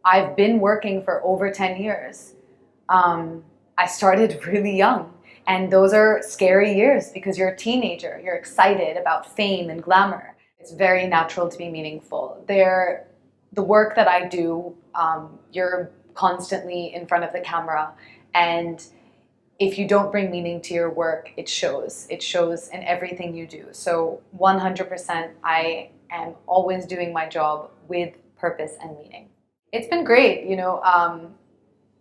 I've been working for over 10 years. I started really young, and those are scary years because you're a teenager. You're excited about fame and glamour. It's very natural to be meaningful. The work that I do, you're constantly in front of the camera, and if you don't bring meaning to your work, it shows. It shows in everything you do. So 100%, I am always doing my job with purpose and meaning. It's been great,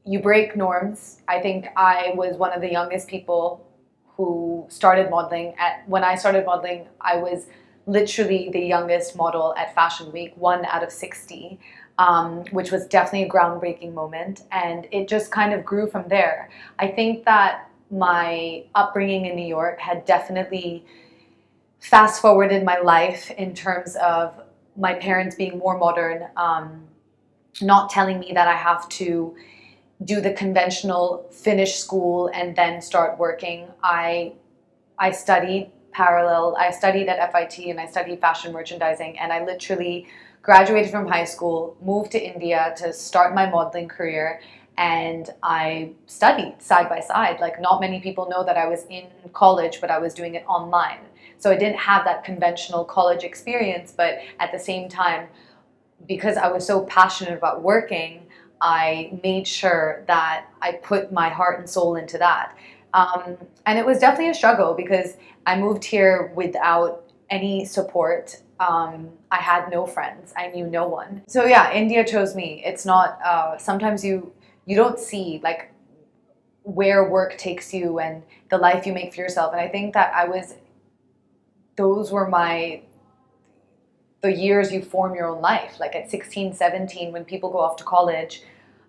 you break norms. I think I was one of the youngest people who started modeling. When I started modeling, I was literally the youngest model at Fashion Week, 1 out of 60, which was definitely a groundbreaking moment. And it just kind of grew from there. I think that my upbringing in New York had definitely fast forwarded my life in terms of my parents being more modern, not telling me that I have to do the conventional finish school and then start working. I studied parallel. I studied at FIT and I studied fashion merchandising, and I literally graduated from high school, moved to India to start my modeling career, and I studied side by side. Like, not many people know that I was in college, but I was doing it online. So I didn't have that conventional college experience, but at the same time, because I was so passionate about working, I made sure that I put my heart and soul into that. And it was definitely a struggle because I moved here without any support. I had no friends. I knew no one. So yeah, India chose me. It's not, sometimes you don't see like where work takes you and the life you make for yourself. And I think that those were the years you form your own life. Like at 16, 17, when people go off to college,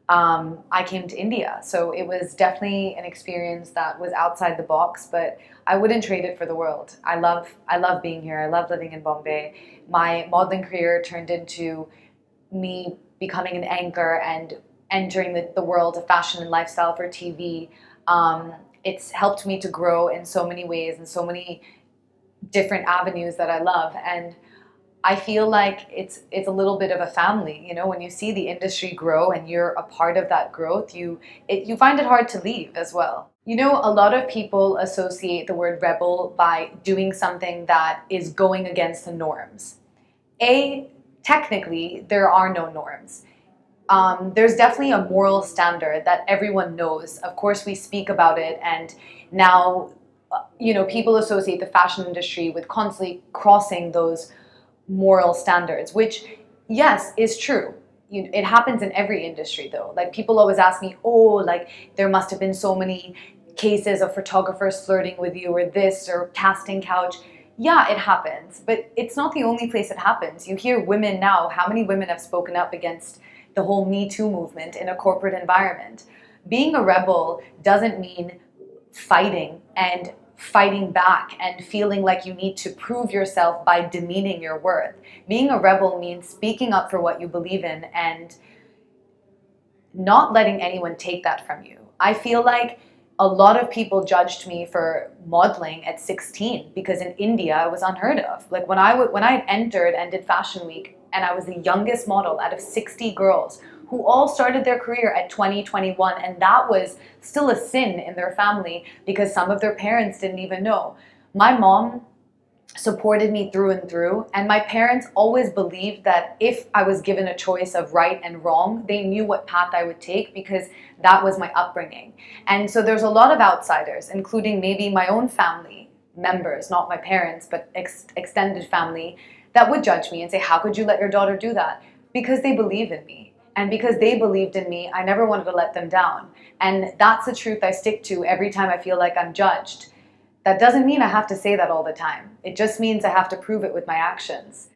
I came to India. So it was definitely an experience that was outside the box, but I wouldn't trade it for the world. I love being here. I love living in Bombay. My modeling career turned into me becoming an anchor and entering the world of fashion and lifestyle for TV. It's helped me to grow in so many ways and so many different avenues that I love. And I feel like it's a little bit of a family, when you see the industry grow and you're a part of that growth, you find it hard to leave as well. A lot of people associate the word rebel by doing something that is going against the norms. Technically, there are no norms. There's definitely a moral standard that everyone knows. Of course, we speak about it, and now, people associate the fashion industry with constantly crossing those moral standards, which, yes, is true. It happens in every industry, though. Like, people always ask me, oh, like, there must have been so many cases of photographers flirting with you, or this, or casting couch. Yeah, it happens, but it's not the only place it happens. You hear women now, how many women have spoken up against the whole Me Too movement in a corporate environment? Being a rebel doesn't mean fighting back and feeling like you need to prove yourself by demeaning your worth. Being a rebel means speaking up for what you believe in and not letting anyone take that from you. I feel like a lot of people judged me for modeling at 16 because in India it was unheard of. Like, when I entered and did Fashion Week, and I was the youngest model out of 60 girls who all started their career at 20, 21, and that was still a sin in their family because some of their parents didn't even know. My mom supported me through and through, and my parents always believed that if I was given a choice of right and wrong, they knew what path I would take because that was my upbringing. And so there's a lot of outsiders, including maybe my own family members, not my parents, but extended family, that would judge me and say, how could you let your daughter do that? Because they believe in me. And because they believed in me, I never wanted to let them down. And that's the truth I stick to every time I feel like I'm judged. That doesn't mean I have to say that all the time. It just means I have to prove it with my actions.